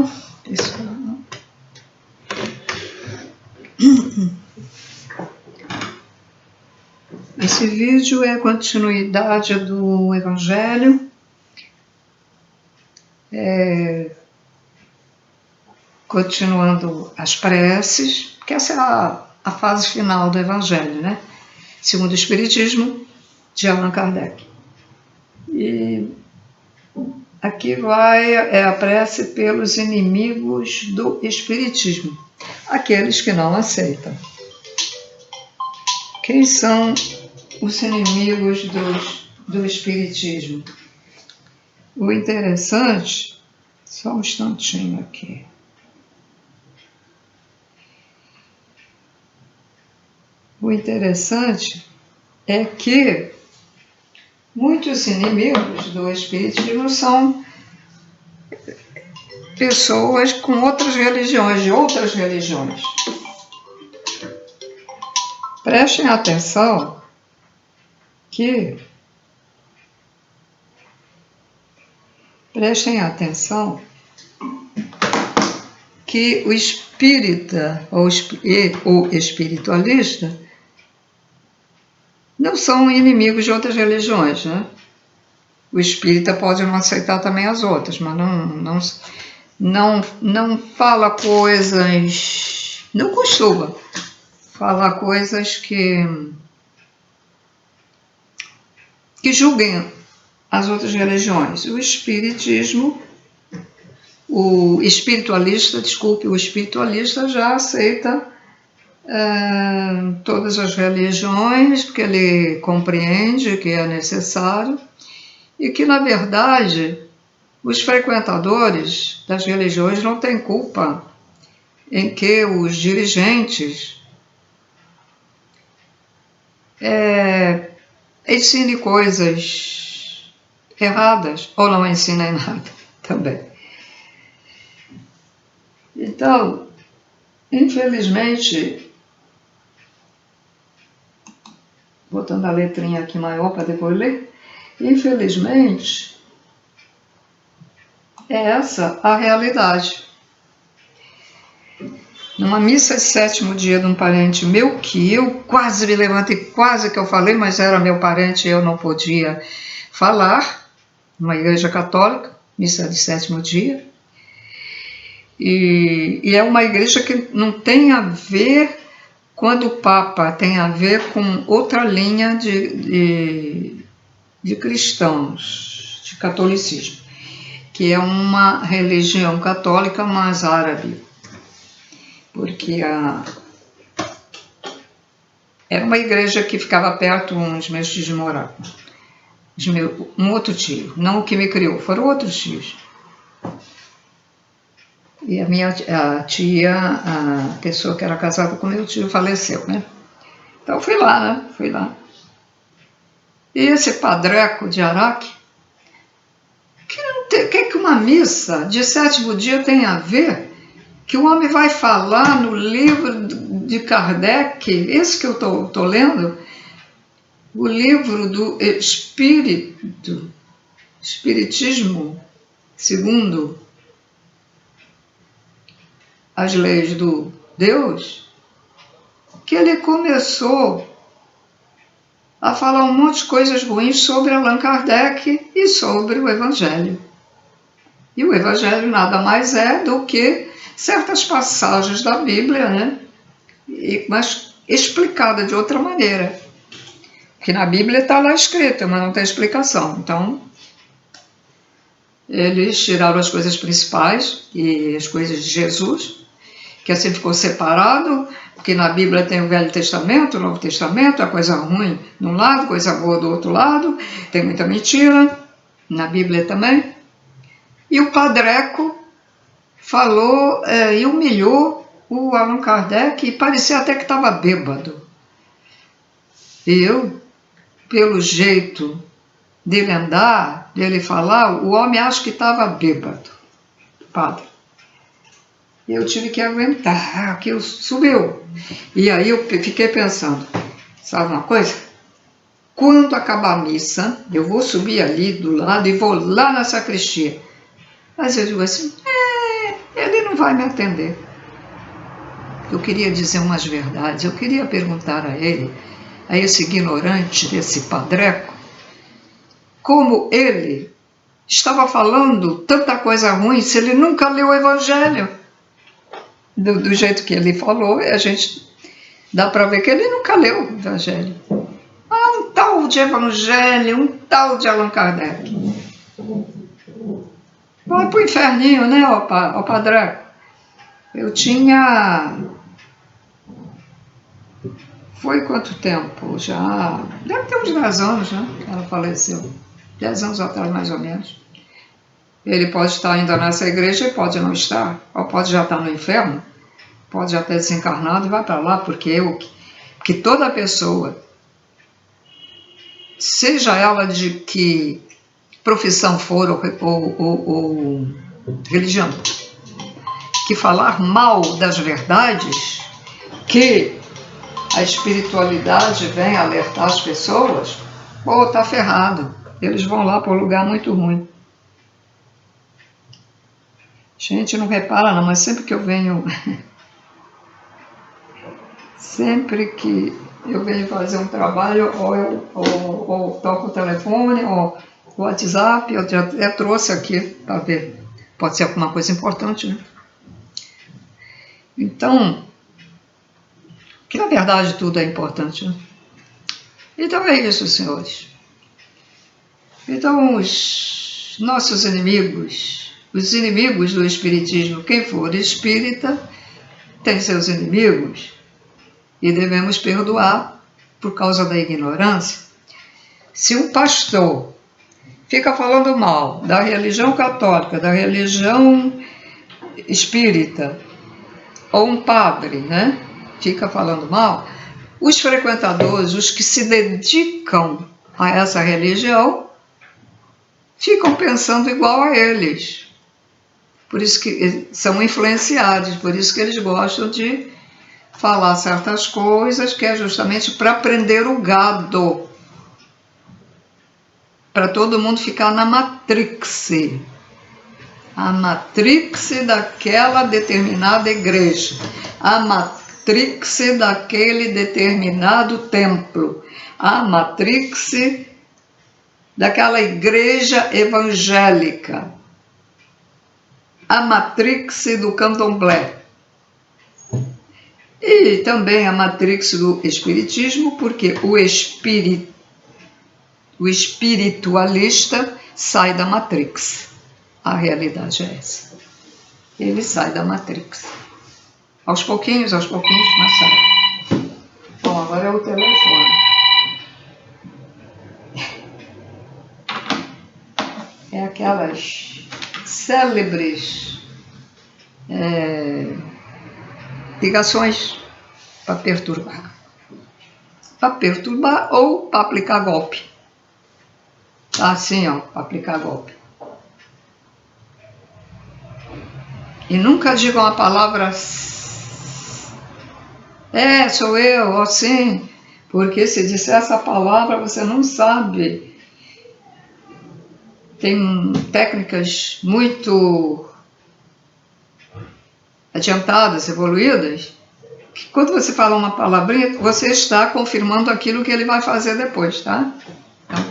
não. Isso não. Esse vídeo é a continuidade do Evangelho, continuando as preces, porque essa é a fase final do Evangelho, né? Segundo o Espiritismo, de Allan Kardec. E aqui vai a prece pelos inimigos do Espiritismo, aqueles que não aceitam. Quem são os inimigos do Espiritismo? O interessante, só um instantinho aqui. O interessante é que muitos inimigos do Espiritismo são pessoas com outras religiões, de outras religiões. Prestem atenção que o espírita ou o espiritualista não são inimigos de outras religiões, né? O espírita pode não aceitar também as outras, mas não fala coisas, não costuma falar coisas que julguem as outras religiões. O espiritualista já aceita todas as religiões, porque ele compreende que é necessário e que, na verdade, os frequentadores das religiões não têm culpa em que os dirigentes ensinem coisas erradas ou não ensinem nada também. Então, infelizmente, botando a letrinha aqui maior para depois ler, infelizmente, é essa a realidade. Numa missa de 7º dia de um parente meu, que eu quase me levantei, quase que eu falei, mas era meu parente e eu não podia falar, numa igreja católica, missa de 7º dia, e é uma igreja que não tem a ver, quando o Papa tem a ver com outra linha de cristãos, de catolicismo, que é uma religião católica, mas árabe. Porque era uma igreja que ficava perto onde meus tios moravam. Um outro tio, não o que me criou, foram outros tios. E a tia, a pessoa que era casada com meu tio, faleceu, né? Então fui lá. E esse padreco de Araque, que uma missa de 7º dia tem a ver? Que o homem vai falar no livro de Kardec, esse que eu estou lendo, o livro do Espiritismo, segundo as leis do Deus, que ele começou a falar um monte de coisas ruins sobre Allan Kardec e sobre o Evangelho. E o Evangelho nada mais é do que certas passagens da Bíblia, né? Mas explicada de outra maneira. Que na Bíblia está lá escrito, mas não tem explicação. Então, eles tiraram as coisas principais e as coisas de Jesus, que assim ficou separado, porque na Bíblia tem o Velho Testamento, o Novo Testamento, a coisa ruim de um lado, coisa boa do outro lado, tem muita mentira, na Bíblia também. E o padreco falou e humilhou o Allan Kardec e parecia até que estava bêbado. E eu, pelo jeito dele andar, dele falar, o homem acha que estava bêbado, padre. E eu tive que aguentar, aquilo subiu. E aí eu fiquei pensando, sabe uma coisa? Quando acabar a missa, eu vou subir ali do lado e vou lá na sacristia. Mas eu digo assim, vai me atender. Eu queria dizer umas verdades, eu queria perguntar a ele, a esse ignorante desse padreco, como ele estava falando tanta coisa ruim se ele nunca leu o Evangelho. Do jeito que ele falou, a gente dá para ver que ele nunca leu o Evangelho. Um tal de Evangelho, um tal de Allan Kardec. Vai pro inferninho, né, ó padreco? Eu tinha... Foi quanto tempo? Já... Deve ter uns 10 anos, né? Ela faleceu. 10 anos atrás, mais ou menos. Ele pode estar ainda nessa igreja e pode não estar. Ou pode já estar no inferno. Pode já ter desencarnado e vai para lá. Porque toda pessoa, seja ela de que profissão for ou religião, que falar mal das verdades, que a espiritualidade vem alertar as pessoas, tá ferrado. Eles vão lá para um lugar muito ruim. Gente, não repara não, mas sempre que eu venho... sempre que eu venho fazer um trabalho, ou toco o telefone, ou o WhatsApp, eu já até trouxe aqui para ver. Pode ser alguma coisa importante, né? Então, que na verdade tudo é importante, né? Então é isso, senhores. Então, os nossos inimigos, os inimigos do Espiritismo, quem for espírita, tem seus inimigos e devemos perdoar por causa da ignorância. Se um pastor fica falando mal da religião católica, da religião espírita, ou um padre, né, fica falando mal, os frequentadores, os que se dedicam a essa religião, ficam pensando igual a eles. Por isso que são influenciados, por isso que eles gostam de falar certas coisas, que é justamente para prender o gado, para todo mundo ficar na matrix, a matrix daquela determinada igreja, a matrix daquele determinado templo, a matrix daquela igreja evangélica, a matrix do candomblé e também a matrix do espiritismo, porque o espiritualista sai da matrix. A realidade é essa. Ele sai da matrix. Aos pouquinhos, mas sai. Bom, agora é o telefone. É aquelas célebres ligações para perturbar. Para perturbar ou para aplicar golpe. Assim, ó, para aplicar golpe. E nunca digam a palavra sou eu, assim, porque se disser essa palavra você não sabe. Tem técnicas muito adiantadas, evoluídas, que quando você fala uma palavrinha, você está confirmando aquilo que ele vai fazer depois, tá? Então,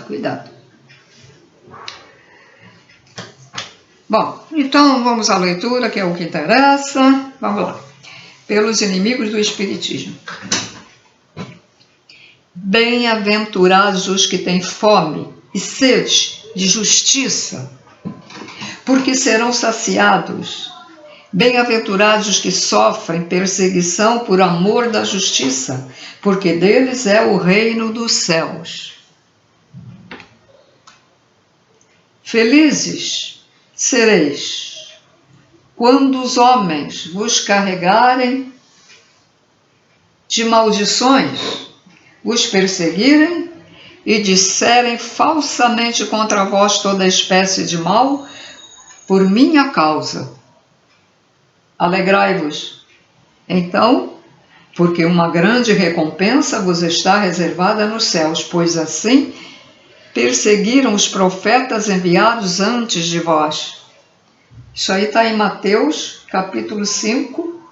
cuidado. Bom, então vamos à leitura, que é o que interessa. Vamos lá. Pelos inimigos do Espiritismo. Bem-aventurados os que têm fome e sede de justiça, porque serão saciados. Bem-aventurados os que sofrem perseguição por amor da justiça, porque deles é o reino dos céus. Felizes sereis quando os homens vos carregarem de maldições, vos perseguirem e disserem falsamente contra vós toda espécie de mal, por minha causa. Alegrai-vos, então, porque uma grande recompensa vos está reservada nos céus, pois assim perseguiram os profetas enviados antes de vós. Isso aí está em Mateus, capítulo 5,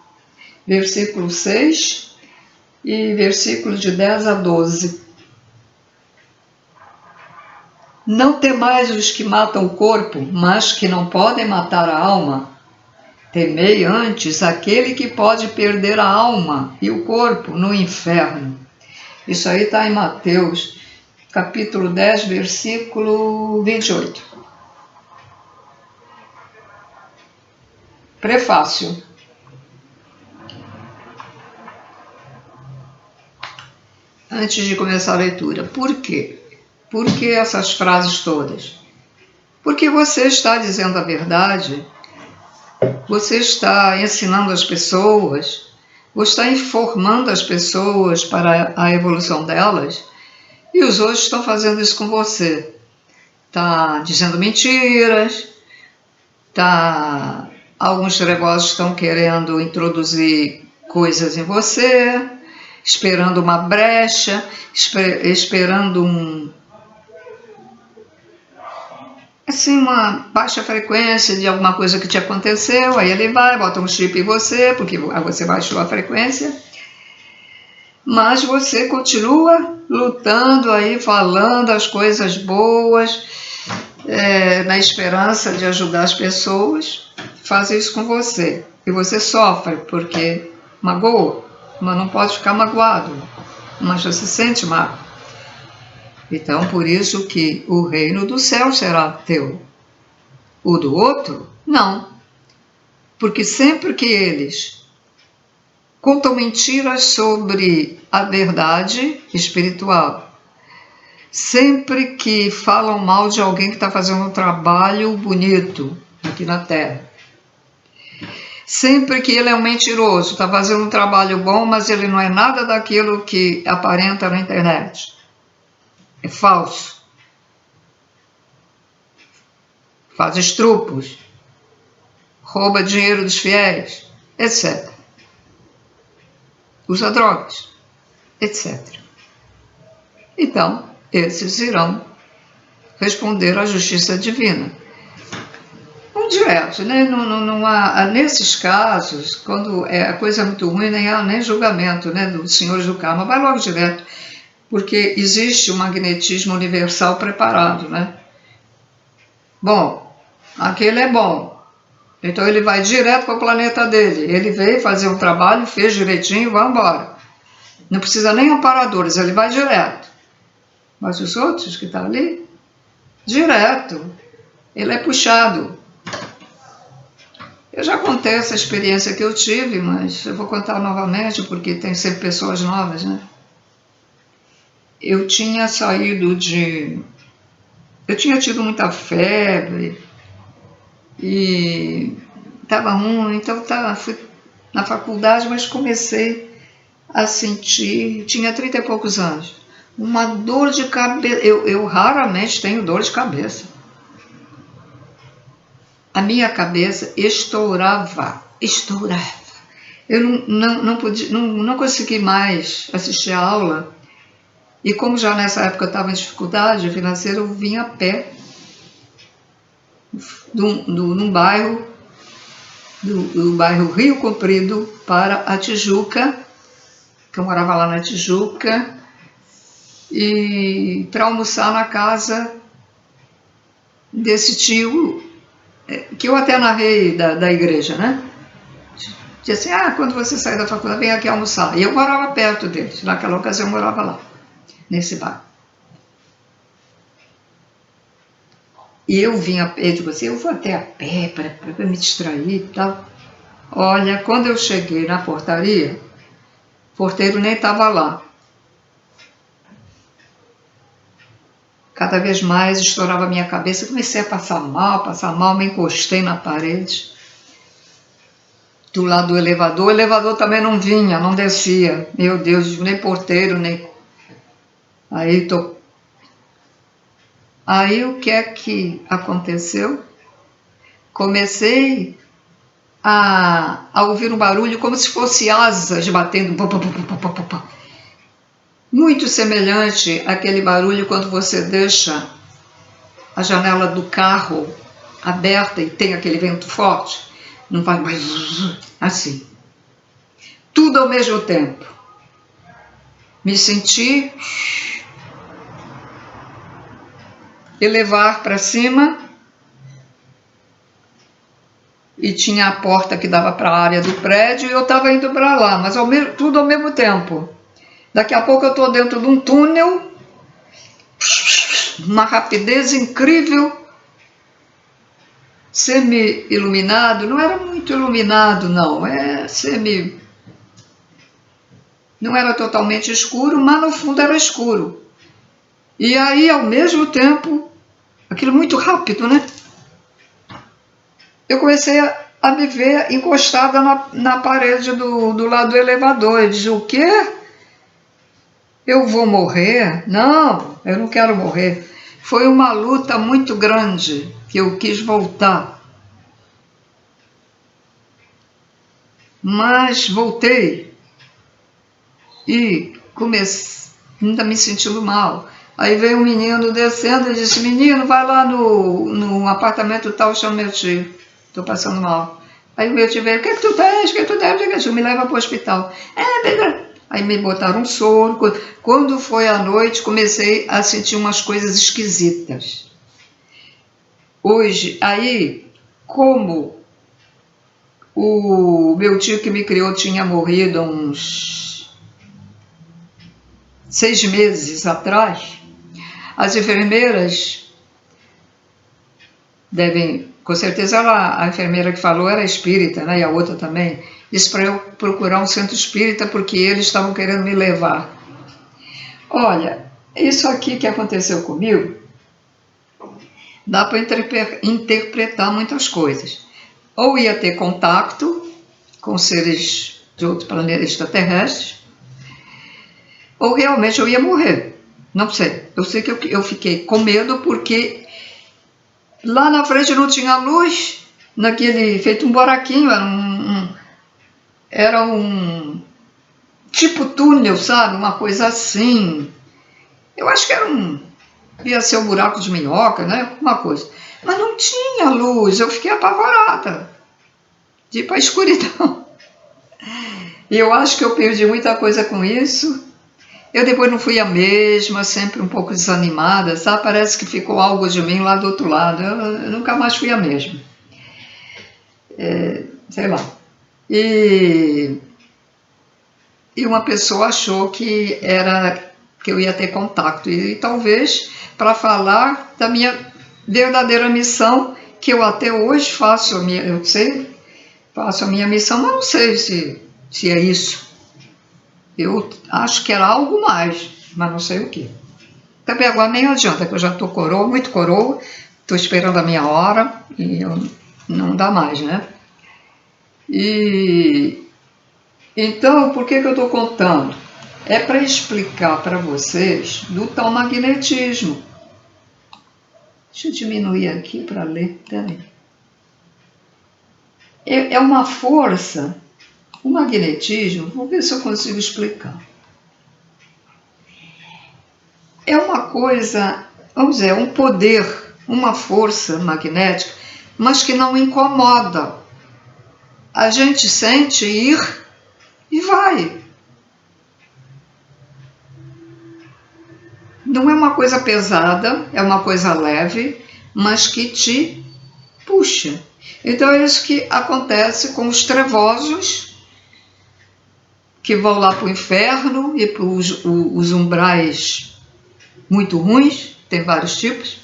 versículo 6 e versículos de 10 a 12. Não temais os que matam o corpo, mas que não podem matar a alma. Temei antes aquele que pode perder a alma e o corpo no inferno. Isso aí está em Mateus, capítulo 10, versículo 28. Prefácio. Antes de começar a leitura, por quê? Por que essas frases todas? Porque você está dizendo a verdade, você está ensinando as pessoas, você está informando as pessoas para a evolução delas, e os outros estão fazendo isso com você. Está dizendo mentiras, alguns trevosos estão querendo introduzir coisas em você, esperando uma brecha, esperando uma baixa frequência de alguma coisa que te aconteceu, aí ele vai, bota um chip em você, porque você baixou a frequência, mas você continua lutando aí, falando as coisas boas, na esperança de ajudar as pessoas, faz isso com você. E você sofre porque magoa, mas não pode ficar magoado, mas já se sente mal. Então, por isso que o reino do céu será teu. O do outro, não. Porque sempre que eles contam mentiras sobre a verdade espiritual, sempre que falam mal de alguém que está fazendo um trabalho bonito aqui na Terra, sempre que ele é um mentiroso, está fazendo um trabalho bom, mas ele não é nada daquilo que aparenta na internet. É falso. Faz estrupos. Rouba dinheiro dos fiéis, etc. Usa drogas, etc. Então, esses irão responder à justiça divina. Não direto, né? Não há, nesses casos, quando a coisa é muito ruim, nem há nem julgamento, né, dos senhores do karma, vai logo direto. Porque existe um magnetismo universal preparado, né? Bom, aquele é bom, então ele vai direto para o planeta dele. Ele veio fazer um trabalho, fez direitinho e vai embora. Não precisa nem amparadores, ele vai direto. Mas os outros que estão ali, direto, ele é puxado. Eu já contei essa experiência que eu tive, mas eu vou contar novamente, porque tem sempre pessoas novas, né? Eu tinha eu tinha tido muita febre e estava ruim, então fui na faculdade, mas comecei a sentir, tinha 30 e poucos anos, uma dor de cabeça. Eu raramente tenho dor de cabeça. A minha cabeça estourava. Eu não consegui mais assistir a aula. E como já nessa época eu estava em dificuldade financeira, eu vim a pé num bairro, do bairro Rio Comprido para a Tijuca, que eu morava lá na Tijuca, e para almoçar na casa desse tio, que eu até narrei da igreja, né? Dizia assim, quando você sair da faculdade, vem aqui almoçar. E eu morava perto deles, naquela ocasião eu morava lá, nesse bar. E eu vim a pé, digo assim, eu vou até a pé para me distrair e tal. Olha, quando eu cheguei na portaria, o porteiro nem estava lá. Cada vez mais estourava a minha cabeça, comecei a passar mal, me encostei na parede. Do lado do elevador, o elevador também não vinha, não descia. Meu Deus, nem porteiro, nem... Aí o que é que aconteceu? Comecei a ouvir um barulho como se fosse asas batendo. Muito semelhante àquele barulho quando você deixa a janela do carro aberta e tem aquele vento forte, não vai mais assim. Tudo ao mesmo tempo. Me senti elevar para cima e tinha a porta que dava para a área do prédio e eu estava indo para lá, mas tudo ao mesmo tempo. Daqui a pouco eu estou dentro de um túnel, uma rapidez incrível, semi-iluminado, não era muito iluminado não, não era totalmente escuro, mas no fundo era escuro. E aí, ao mesmo tempo, aquilo muito rápido, né? Eu comecei a me ver encostada na parede do lado do elevador. Eu disse, o quê? Eu vou morrer? Não, eu não quero morrer. Foi uma luta muito grande que eu quis voltar. Mas voltei e comecei, ainda me sentindo mal. Aí veio um menino descendo e disse, menino, vai lá no apartamento tal, chama meu tio. Estou passando mal. Aí o meu tio veio, o que tu tens? O que tu tens? Me leva para o hospital. Aí me botaram um soro. Quando foi à noite, comecei a sentir umas coisas esquisitas. Hoje, aí, como o meu tio que me criou tinha morrido há uns 6 meses atrás, as enfermeiras devem, com certeza a enfermeira que falou era espírita, né, e a outra também, disse para eu procurar um centro espírita porque eles estavam querendo me levar. Olha, isso aqui que aconteceu comigo, dá para interpretar muitas coisas. Ou ia ter contato com seres de outros planetas extraterrestres, ou realmente eu ia morrer. Não sei. Eu sei que eu fiquei com medo porque lá na frente não tinha luz, feito um buraquinho, era um tipo túnel, sabe? Uma coisa assim. Eu acho que ia ser um buraco de minhoca, né? Alguma coisa. Mas não tinha luz, eu fiquei apavorada. De ir para a escuridão. E eu acho que eu perdi muita coisa com isso. Eu depois não fui a mesma, sempre um pouco desanimada, sabe? Parece que ficou algo de mim lá do outro lado. Eu nunca mais fui a mesma. Sei lá. E uma pessoa achou que eu ia ter contato. E talvez para falar da minha verdadeira missão, que eu até hoje faço a minha missão, mas não sei se é isso. Eu acho que era algo mais, mas não sei o que. Também agora nem adianta, que eu já estou muito coroa, estou esperando a minha hora e não dá mais, né? Então, por que eu estou contando? É para explicar para vocês do tal magnetismo. Deixa eu diminuir aqui para ler. Peraí. É uma força. O magnetismo, vamos ver se eu consigo explicar. É uma coisa, vamos dizer, um poder, uma força magnética, mas que não incomoda. A gente sente ir e vai. Não é uma coisa pesada, é uma coisa leve, mas que te puxa. Então é isso que acontece com os trevosos, que vão lá para o inferno e para os umbrais muito ruins, tem vários tipos,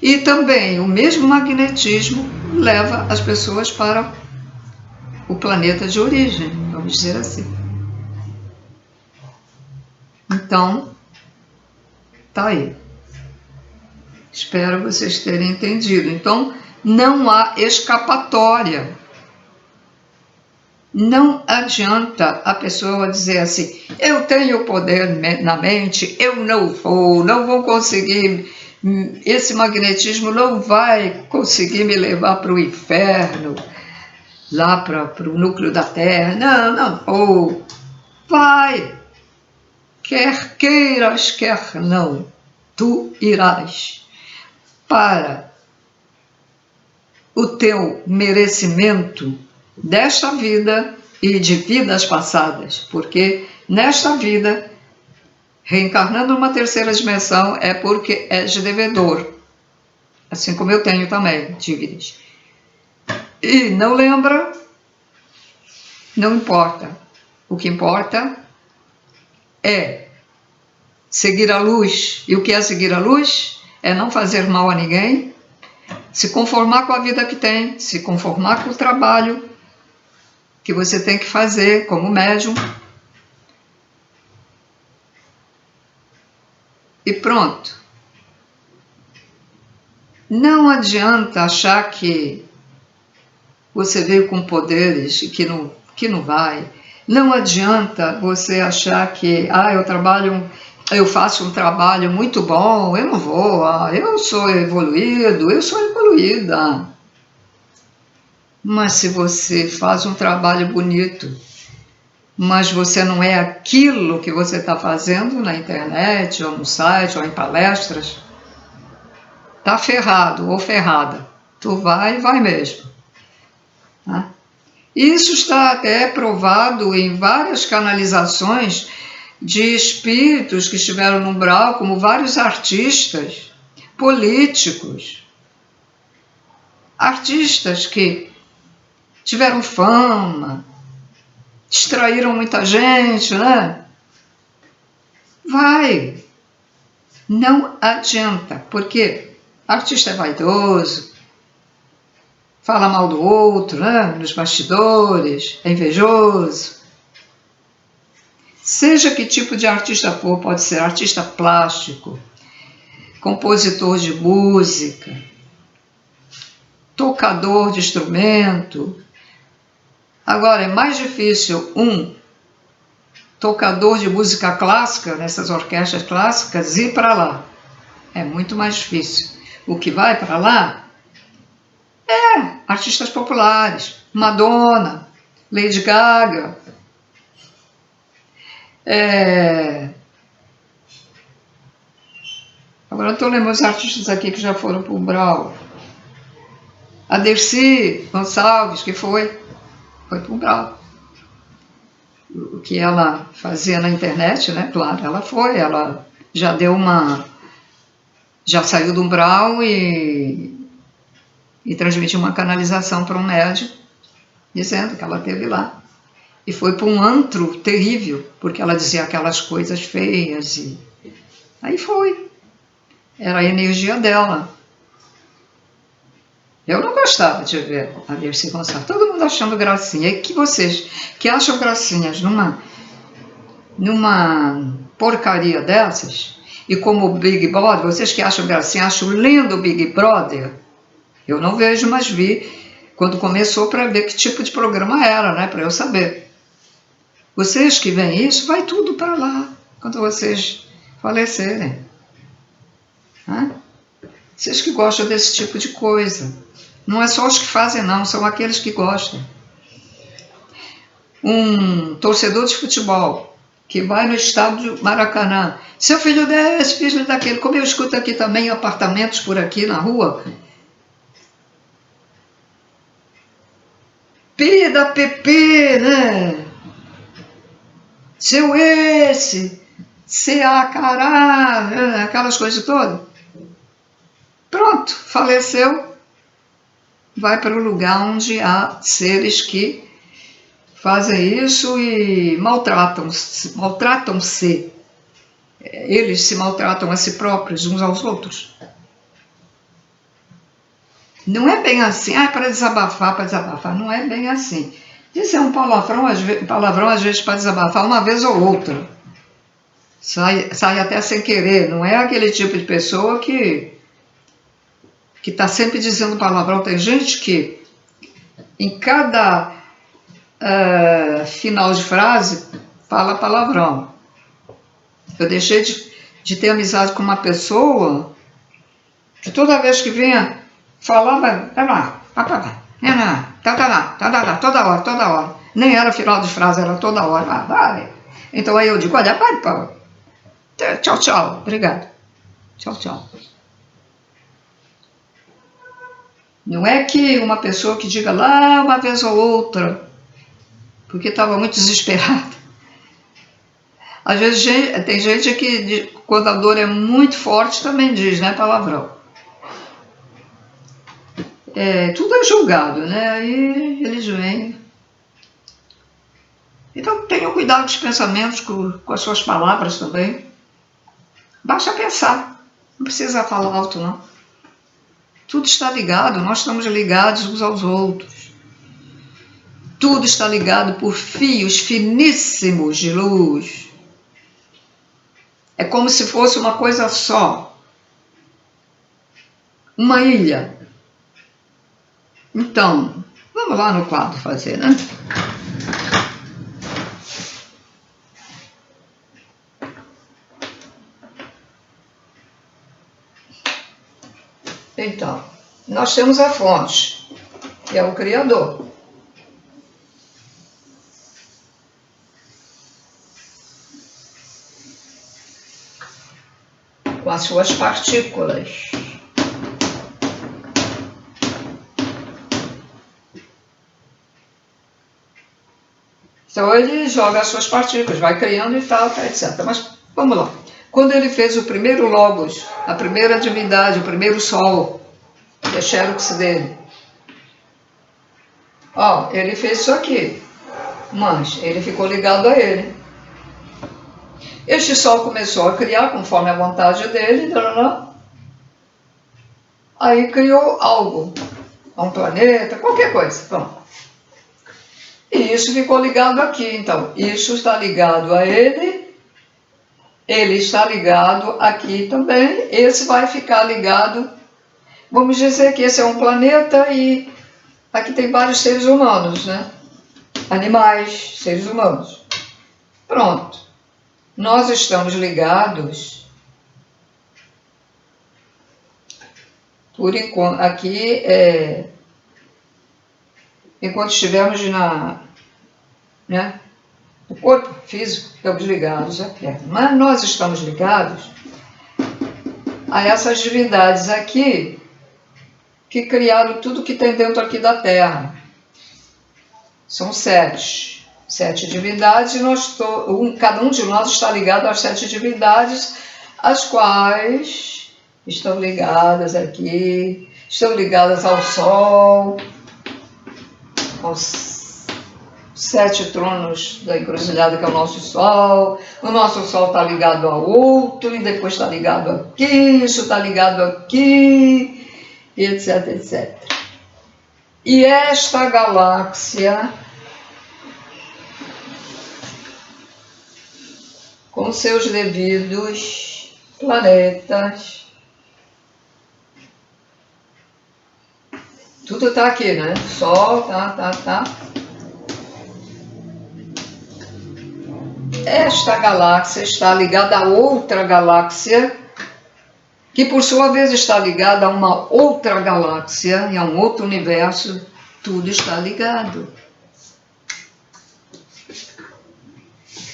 e também o mesmo magnetismo leva as pessoas para o planeta de origem, vamos dizer assim. Então, tá aí. Espero vocês terem entendido. Então, não há escapatória. Não adianta a pessoa dizer assim, eu tenho poder na mente, eu não vou conseguir, esse magnetismo não vai conseguir me levar para o inferno, lá para o núcleo da Terra. Não vou. Vai, quer queiras, quer não, tu irás para o teu merecimento desta vida e de vidas passadas, porque nesta vida, reencarnando numa terceira dimensão, é porque és devedor, assim como eu tenho também dívidas. E não lembra, não importa. O que importa é seguir a luz. E o que é seguir a luz? É não fazer mal a ninguém, se conformar com a vida que tem, se conformar com o trabalho que você tem que fazer como médium. E pronto. Não adianta achar que você veio com poderes e que não vai. Não adianta você achar que eu faço um trabalho muito bom, eu não vou, eu sou evoluído, eu sou evoluída. Mas se você faz um trabalho bonito, mas você não é aquilo que você está fazendo na internet, ou no site, ou em palestras, tá ferrado ou ferrada. Tu vai mesmo. Tá? Isso está até provado em várias canalizações de espíritos que estiveram no umbral, como vários artistas, políticos, artistas que tiveram fama, distraíram muita gente, né? Vai. Não adianta, porque artista é vaidoso, fala mal do outro, né? Nos bastidores, é invejoso. Seja que tipo de artista for, pode ser artista plástico, compositor de música, tocador de instrumento. Agora, é mais difícil um tocador de música clássica, nessas orquestras clássicas, ir para lá. É muito mais difícil. O que vai para lá é artistas populares, Madonna, Lady Gaga, agora eu estou lembrando os artistas aqui que já foram para o umbral. A Dercy Gonçalves, que foi para o umbral. O que ela fazia na internet, né? Claro, ela já deu já saiu do umbral e transmitiu uma canalização para um médium, dizendo que ela esteve lá. E foi para um antro terrível, porque ela dizia aquelas coisas feias. E aí foi. Era a energia dela. Eu não gostava de ver a Dercy Gonçalves. Todo mundo achando gracinha. E que vocês que acham gracinhas numa porcaria dessas, e como o Big Brother, vocês que acham gracinha, acham lindo o Big Brother, eu não vejo, mas vi quando começou para ver que tipo de programa era, né, para eu saber. Vocês que veem isso, vai tudo para lá, quando vocês falecerem. Né? Vocês que gostam desse tipo de coisa. Não é só os que fazem, não, são aqueles que gostam. Um torcedor de futebol que vai no estádio do Maracanã, seu filho desse, filho daquele, como eu escuto aqui também apartamentos por aqui na rua, P da PP, né? Seu esse, CA caralho, aquelas coisas todas. Pronto, faleceu, vai para o lugar onde há seres que fazem isso e maltratam-se. Eles se maltratam a si próprios, uns aos outros. Não é bem assim, para desabafar, não é bem assim. Isso é um palavrão às vezes para desabafar uma vez ou outra. Sai até sem querer, não é aquele tipo de pessoa que está sempre dizendo palavrão. Tem gente que em cada final de frase fala palavrão. Eu deixei de ter amizade com uma pessoa que toda vez que vinha falava, toda hora. Nem era final de frase, era toda hora. Vai. Então aí eu digo, olha, vai, Paulo. Tchau, obrigado. Tchau. Não é que uma pessoa que diga lá uma vez ou outra, porque estava muito desesperada. Às vezes tem gente que, quando a dor é muito forte, também diz, né, palavrão. Tudo é julgado, né? Aí eles vêm. Então tenham cuidado com os pensamentos, com as suas palavras também. Basta pensar, não precisa falar alto, não. Tudo está ligado, nós estamos ligados uns aos outros. Tudo está ligado por fios finíssimos de luz. É como se fosse uma coisa só. Uma ilha. Então, vamos lá no quadro fazer, né? Então, nós temos a fonte, que é o Criador. Com as suas partículas. Então ele joga as suas partículas, vai criando e tal, etc. Mas vamos lá. Quando ele fez o primeiro Logos, a primeira divindade, o primeiro Sol, que é Xerox dele, ele fez isso aqui, mas ele ficou ligado a ele. Este Sol começou a criar conforme a vontade dele, aí criou algo, um planeta, qualquer coisa, pronto. E isso ficou ligado aqui, então, isso está ligado a ele está ligado aqui também, esse vai ficar ligado, vamos dizer que esse é um planeta e aqui tem vários seres humanos, né? Animais, seres humanos. Pronto. Nós estamos ligados, por enquanto, aqui, enquanto estivermos no corpo físico, estamos ligados à Terra. Mas nós estamos ligados a essas divindades aqui, que criaram tudo que tem dentro aqui da Terra. São 7 divindades e cada um de nós está ligado às 7 divindades, as quais estão ligadas aqui, estão ligadas ao Sol, aos 7 tronos da encruzilhada, que é o nosso Sol. O nosso Sol está ligado ao outro, e depois está ligado aqui, isso está ligado aqui, e etc, etc. E esta galáxia, com seus devidos planetas, tudo está aqui, né? Sol, tá. Esta galáxia está ligada a outra galáxia, que por sua vez está ligada a uma outra galáxia e a um outro universo. Tudo está ligado.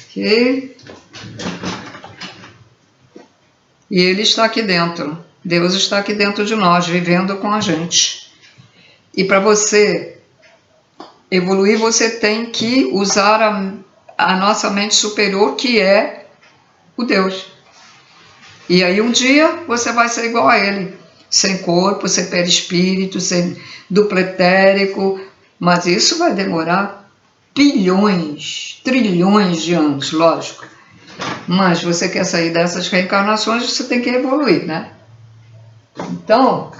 Ok? E ele está aqui dentro. Deus está aqui dentro de nós, vivendo com a gente. E para você evoluir, você tem que usar a nossa mente superior, que é o Deus. E aí um dia você vai ser igual a ele, sem corpo, sem perispírito, sem duplo etérico, mas isso vai demorar bilhões, trilhões de anos, lógico. Mas você quer sair dessas reencarnações, você tem que evoluir, né? Então,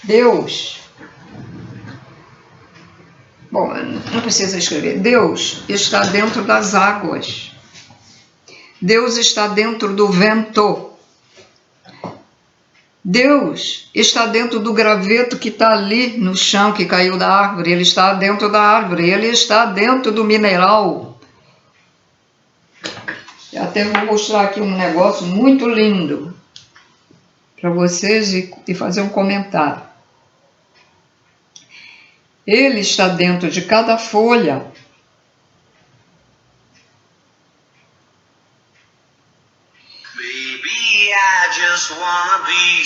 Deus, bom, não precisa escrever, Deus está dentro das águas, Deus está dentro do vento, Deus está dentro do graveto que está ali no chão, que caiu da árvore, ele está dentro da árvore, ele está dentro do mineral. Eu até vou mostrar aqui um negócio muito lindo para vocês e fazer um comentário. Ele está dentro de cada folha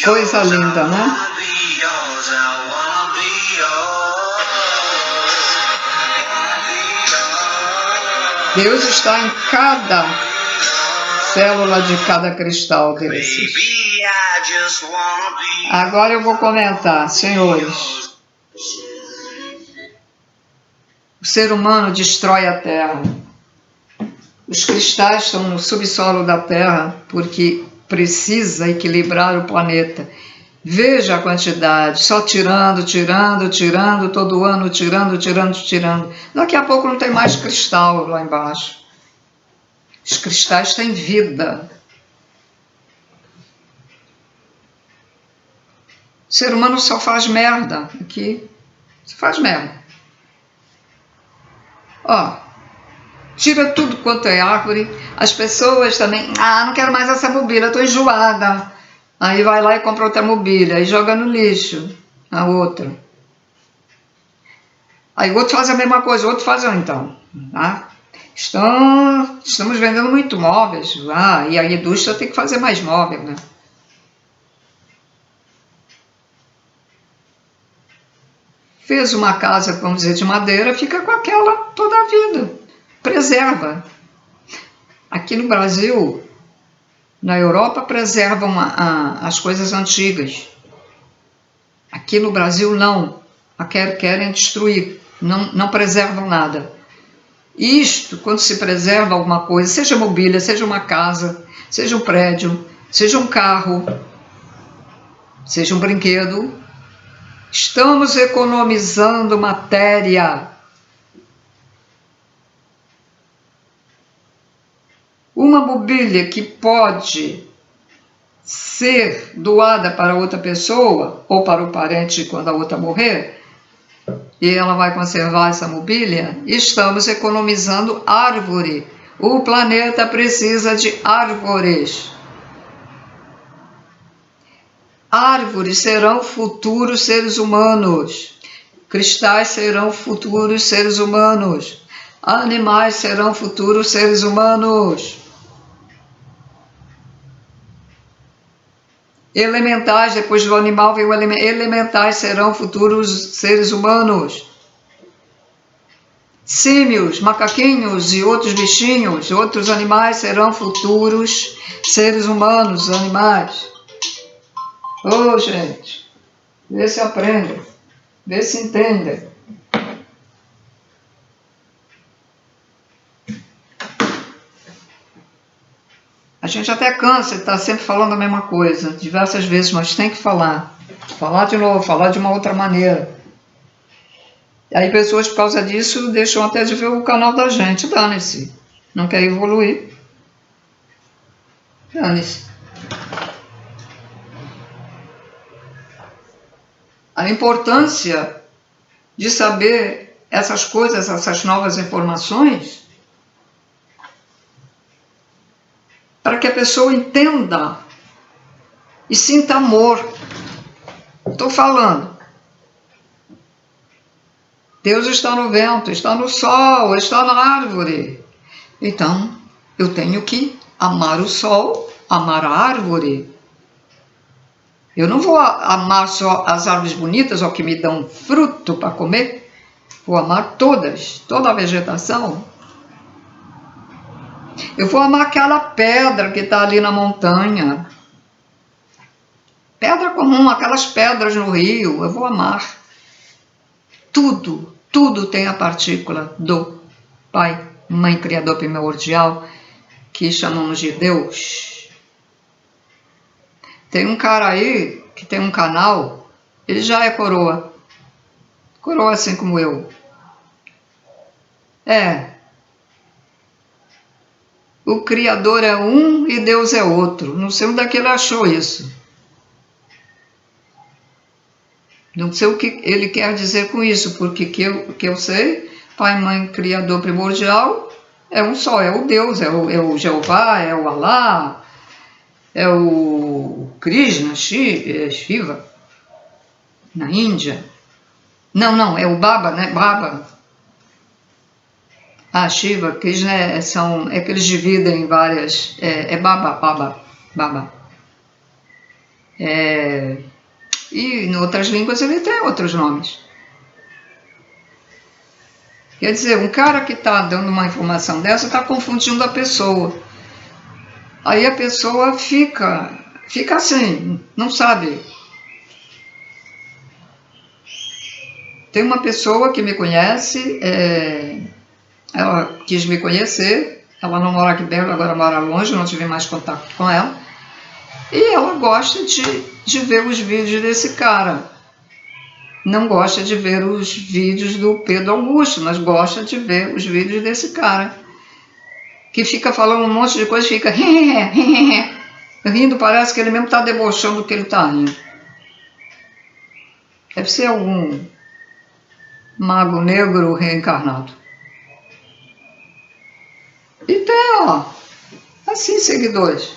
Coisa linda, né? Deus está em cada célula de cada cristal desses. Agora eu vou comentar, senhores. O ser humano destrói a Terra. Os cristais estão no subsolo da Terra porque precisa equilibrar o planeta. Veja a quantidade, só tirando, todo ano tirando. Daqui a pouco não tem mais cristal lá embaixo. Os cristais têm vida. O ser humano só faz merda aqui. Só faz merda. Ó, tira tudo quanto é árvore. As pessoas também, não quero mais essa mobília, estou enjoada. Aí vai lá e compra outra mobília e joga no lixo a outra. Aí o outro faz a mesma coisa, o outro faz então. Tá? Estamos vendendo muito móveis. E a indústria tem que fazer mais móvel, né? Fez uma casa, vamos dizer, de madeira, fica com aquela toda a vida. Preserva. Aqui no Brasil, na Europa, preservam as coisas antigas. Aqui no Brasil, não. Querem destruir. Não preservam nada. Isto, quando se preserva alguma coisa, seja mobília, seja uma casa, seja um prédio, seja um carro, seja um brinquedo, estamos economizando matéria. Uma mobília que pode ser doada para outra pessoa ou para o parente quando a outra morrer, e ela vai conservar essa mobília, estamos economizando árvore. O planeta precisa de árvores. Árvores serão futuros seres humanos. Cristais serão futuros seres humanos. Animais serão futuros seres humanos. Elementais, depois do animal vem o elementais, serão futuros seres humanos. Símios, macaquinhos e outros bichinhos, outros animais serão futuros seres humanos, animais. Gente, vê se aprendem, vê se entendem. A gente até cansa de estar sempre falando a mesma coisa, diversas vezes, mas tem que falar. Falar de novo, falar de uma outra maneira. E aí pessoas, por causa disso, deixam até de ver o canal da gente. Dane-se. Não quer evoluir. Dane-se. A importância de saber essas coisas, essas novas informações, para que a pessoa entenda e sinta amor. Estou falando. Deus está no vento, está no sol, está na árvore. Então, eu tenho que amar o sol, amar a árvore. Eu não vou amar só as árvores bonitas, ou que me dão fruto para comer. Vou amar todas, toda a vegetação. Eu vou amar aquela pedra que está ali na montanha. Pedra comum, aquelas pedras no rio, eu vou amar. Tudo tem a partícula do Pai, Mãe, Criador primordial, que chamamos de Deus. Tem um cara aí que tem um canal, ele já é coroa. Coroa assim como eu. O Criador é um e Deus é outro. Não sei onde é que ele achou isso. Não sei o que ele quer dizer com isso, porque que eu sei, Pai, Mãe, Criador primordial, é um só, é o Deus, é o Jeová, é o Alá, é o Krishna, Shiva, na Índia. Não, é o Baba, né? Baba. Shiva, Krishna é que eles dividem em várias, Baba. E em outras línguas ele tem outros nomes. Quer dizer, um cara que está dando uma informação dessa está confundindo a pessoa. Aí a pessoa fica assim, não sabe. Tem uma pessoa que me conhece, ela quis me conhecer, ela não mora aqui perto, agora mora longe, não tive mais contato com ela. E ela gosta de ver os vídeos desse cara. Não gosta de ver os vídeos do Pedro Augusto, mas gosta de ver os vídeos desse cara. Que fica falando um monte de coisa, fica rindo, parece que ele mesmo está debochando do que ele está rindo. Deve ser algum mago negro reencarnado. E tem, ó, assim, seguidores.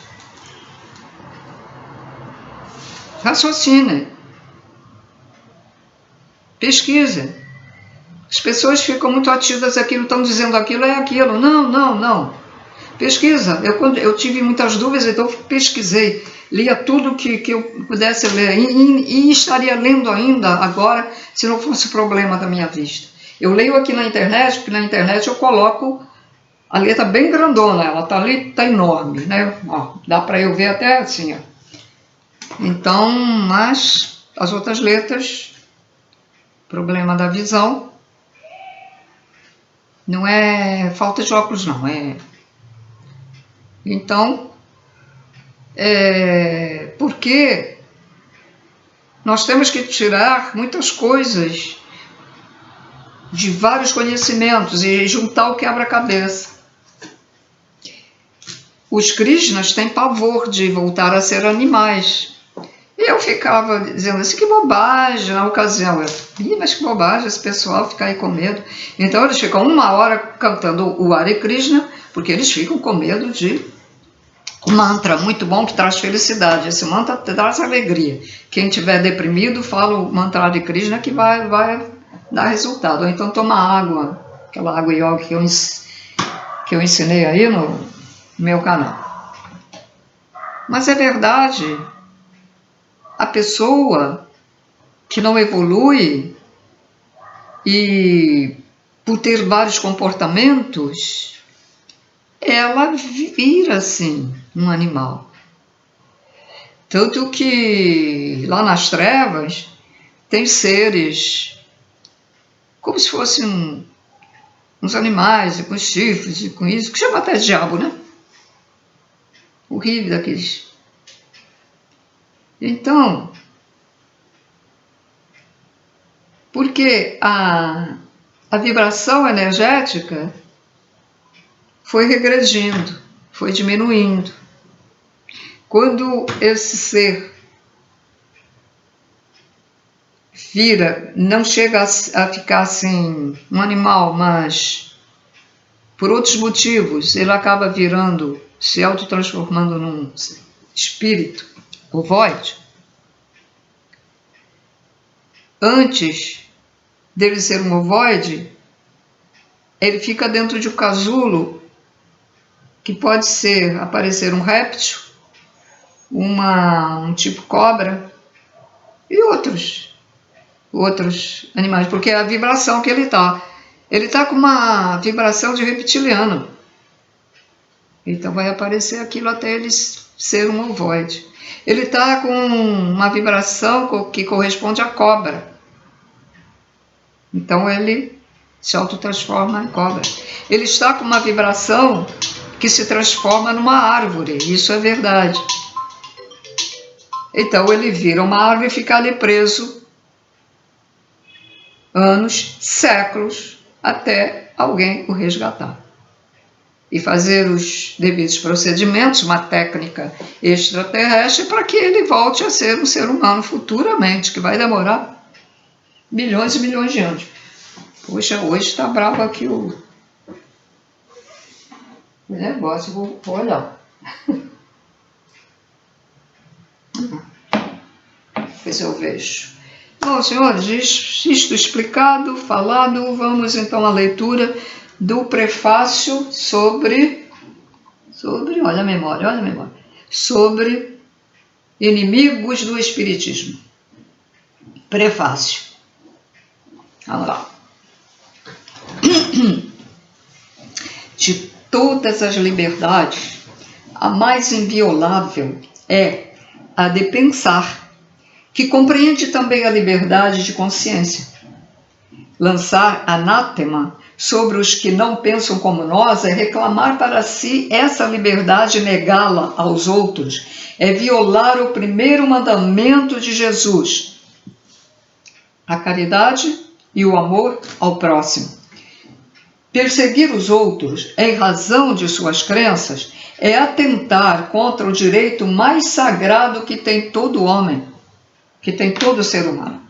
Raciocinem. Pesquisem. As pessoas ficam muito ativas aquilo, estão dizendo aquilo, é aquilo. Não, não, não. Pesquisa. Eu tive muitas dúvidas, então pesquisei. Lia tudo que eu pudesse ler. E estaria lendo ainda agora, se não fosse problema da minha vista. Eu leio aqui na internet, porque na internet eu coloco a letra bem grandona. Ela está ali, está enorme, né? Ó, dá para eu ver até assim, ó. Então, mas as outras letras... Problema da visão não é falta de óculos, não. Então, porque nós temos que tirar muitas coisas de vários conhecimentos e juntar o quebra-cabeça. Os Krishnas têm pavor de voltar a ser animais. E eu ficava dizendo assim, que bobagem na ocasião. Mas que bobagem esse pessoal ficar aí com medo. Então eles ficam 1 hora cantando o Hare Krishna, porque eles ficam com medo de um mantra muito bom que traz felicidade. Esse mantra traz alegria. Quem estiver deprimido, fala o mantra Hare Krishna que vai dar resultado. Ou então toma água, aquela água yoga que eu ensinei aí no meu canal. Mas é verdade. A pessoa que não evolui e por ter vários comportamentos, ela vira assim um animal. Tanto que lá nas trevas tem seres como se fossem uns animais, com chifres e com isso, que chama até diabo, né? Horrível daqueles. Então, porque a vibração energética foi regredindo, foi diminuindo. Quando esse ser não chega a ficar assim um animal, mas por outros motivos ele acaba virando, se autotransformando num espírito ovoide. Antes dele ser um ovoide, ele fica dentro de um casulo que pode aparecer um réptil, um tipo cobra e outros animais, porque é a vibração que ele está. Ele está com uma vibração de reptiliano. Então vai aparecer aquilo até ele ser um ovoide. Ele está com uma vibração que corresponde à cobra. Então ele se autotransforma em cobra. Ele está com uma vibração que se transforma numa árvore. Isso é verdade. Então ele vira uma árvore e fica ali preso anos, séculos, até alguém o resgatar. E fazer os devidos procedimentos, uma técnica extraterrestre, para que ele volte a ser um ser humano futuramente, que vai demorar milhões e milhões de anos. Poxa, hoje está bravo aqui o negócio, vou olhar. Depois eu vejo. Bom, senhores, isto explicado, falado, vamos então à leitura do prefácio sobre, olha a memória, sobre Inimigos do Espiritismo. Prefácio. Vamos lá. De todas as liberdades, a mais inviolável é a de pensar, que compreende também a liberdade de consciência. Lançar anátema sobre os que não pensam como nós é reclamar para si essa liberdade e negá-la aos outros, é violar o primeiro mandamento de Jesus, a caridade e o amor ao próximo. Perseguir os outros em razão de suas crenças é atentar contra o direito mais sagrado que tem todo homem, que tem todo ser humano,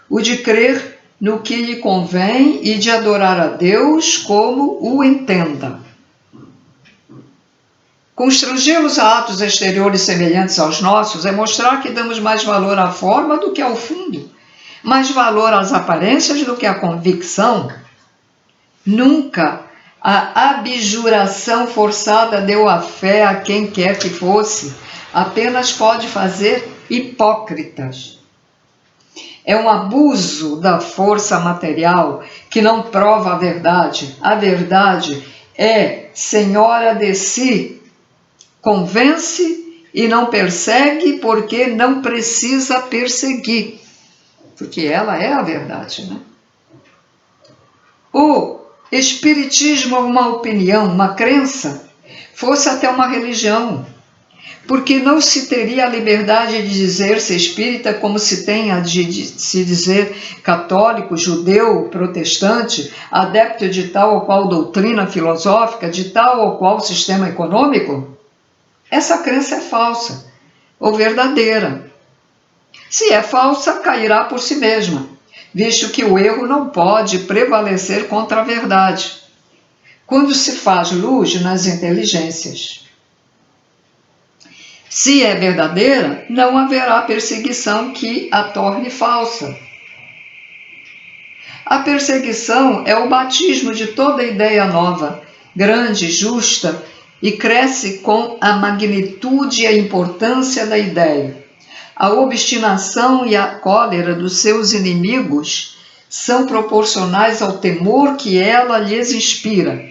o de crer no que lhe convém e de adorar a Deus como o entenda. Constrangê-los a atos exteriores semelhantes aos nossos é mostrar que damos mais valor à forma do que ao fundo, mais valor às aparências do que à convicção. Nunca a abjuração forçada deu a fé a quem quer que fosse, apenas pode fazer hipócritas. É um abuso da força material que não prova a verdade. A verdade é senhora de si, convence e não persegue porque não precisa perseguir, porque ela é a verdade, né? O Espiritismo é uma opinião, uma crença, fosse até uma religião, porque não se teria a liberdade de dizer-se espírita como se tem a de se dizer católico, judeu, protestante, adepto de tal ou qual doutrina filosófica, de tal ou qual sistema econômico? Essa crença é falsa ou verdadeira. Se é falsa, cairá por si mesma, visto que o erro não pode prevalecer contra a verdade, quando se faz luz nas inteligências. Se é verdadeira, não haverá perseguição que a torne falsa. A perseguição é o batismo de toda ideia nova, grande, justa, e cresce com a magnitude e a importância da ideia. A obstinação e a cólera dos seus inimigos são proporcionais ao temor que ela lhes inspira.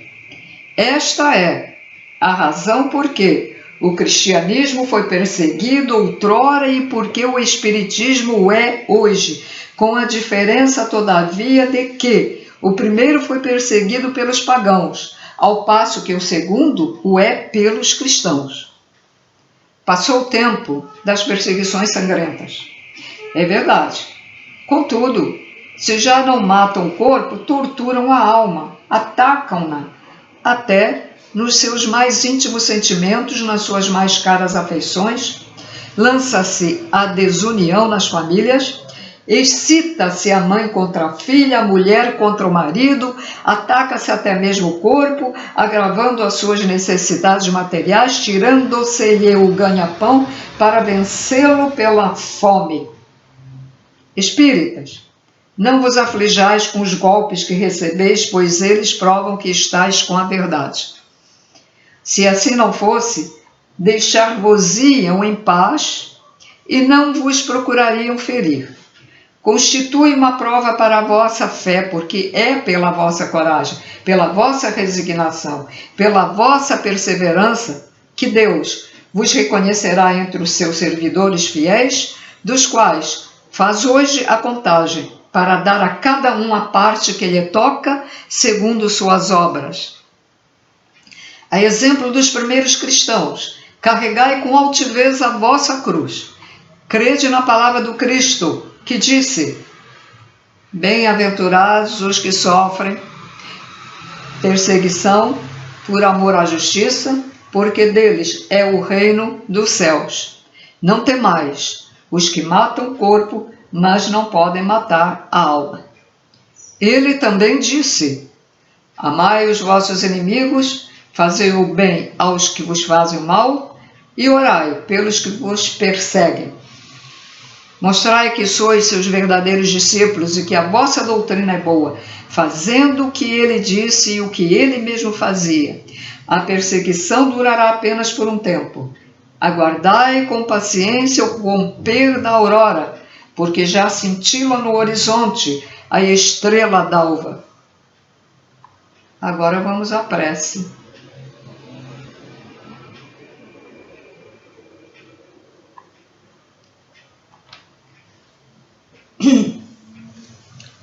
Esta é a razão por que o cristianismo foi perseguido outrora e porque o espiritismo o é hoje, com a diferença, todavia, de que o primeiro foi perseguido pelos pagãos, ao passo que o segundo o é pelos cristãos. Passou o tempo das perseguições sangrentas. É verdade. Contudo, se já não matam o corpo, torturam a alma, atacam-na, até nos seus mais íntimos sentimentos, nas suas mais caras afeições, lança-se a desunião nas famílias, excita-se a mãe contra a filha, a mulher contra o marido, ataca-se até mesmo o corpo, agravando as suas necessidades materiais, tirando-se-lhe o ganha-pão para vencê-lo pela fome. Espíritas, não vos aflijais com os golpes que recebeis, pois eles provam que estáis com a verdade. Se assim não fosse, deixar-vos-iam em paz e não vos procurariam ferir. Constitui uma prova para a vossa fé, porque é pela vossa coragem, pela vossa resignação, pela vossa perseverança, que Deus vos reconhecerá entre os seus servidores fiéis, dos quais faz hoje a contagem, para dar a cada um a parte que lhe toca, segundo suas obras. A exemplo dos primeiros cristãos, carregai com altivez a vossa cruz. Crede na palavra do Cristo, que disse: bem-aventurados os que sofrem perseguição por amor à justiça, porque deles é o reino dos céus. Não temais os que matam o corpo, mas não podem matar a alma. Ele também disse: amai os vossos inimigos, fazei o bem aos que vos fazem o mal e orai pelos que vos perseguem. Mostrai que sois seus verdadeiros discípulos e que a vossa doutrina é boa, fazendo o que ele disse e o que ele mesmo fazia. A perseguição durará apenas por um tempo. Aguardai com paciência o romper da aurora, porque já cintila no horizonte a estrela d'alva. Agora vamos à prece.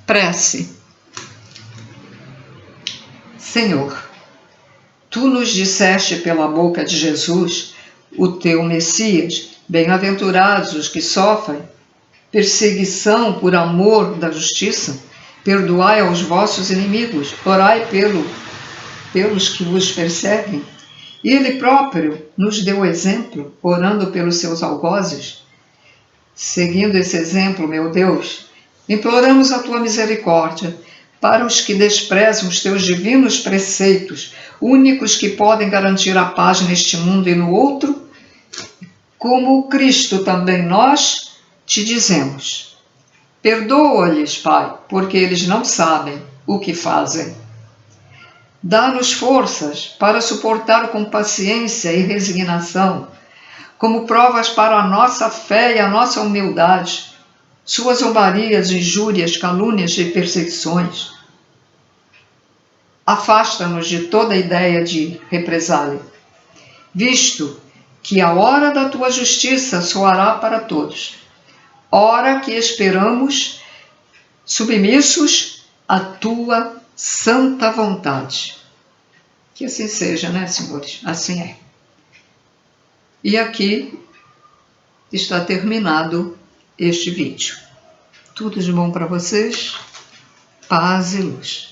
Prece. Senhor, Tu nos disseste pela boca de Jesus, o Teu Messias, bem-aventurados os que sofrem perseguição por amor da justiça, perdoai aos vossos inimigos, orai pelos que vos perseguem. E Ele próprio nos deu exemplo, orando pelos seus algozes. Seguindo esse exemplo, meu Deus, imploramos a Tua misericórdia para os que desprezam os Teus divinos preceitos, únicos que podem garantir a paz neste mundo e no outro, como Cristo também nós te dizemos. Perdoa-lhes, Pai, porque eles não sabem o que fazem. Dá-nos forças para suportar com paciência e resignação, como provas para a nossa fé e a nossa humildade, suas zombarias, injúrias, calúnias e perseguições. Afasta-nos de toda ideia de represália, visto que a hora da Tua justiça soará para todos, hora que esperamos submissos à Tua santa vontade. Que assim seja, né, senhores? Assim é. E aqui está terminado este vídeo. Tudo de bom para vocês. Paz e luz.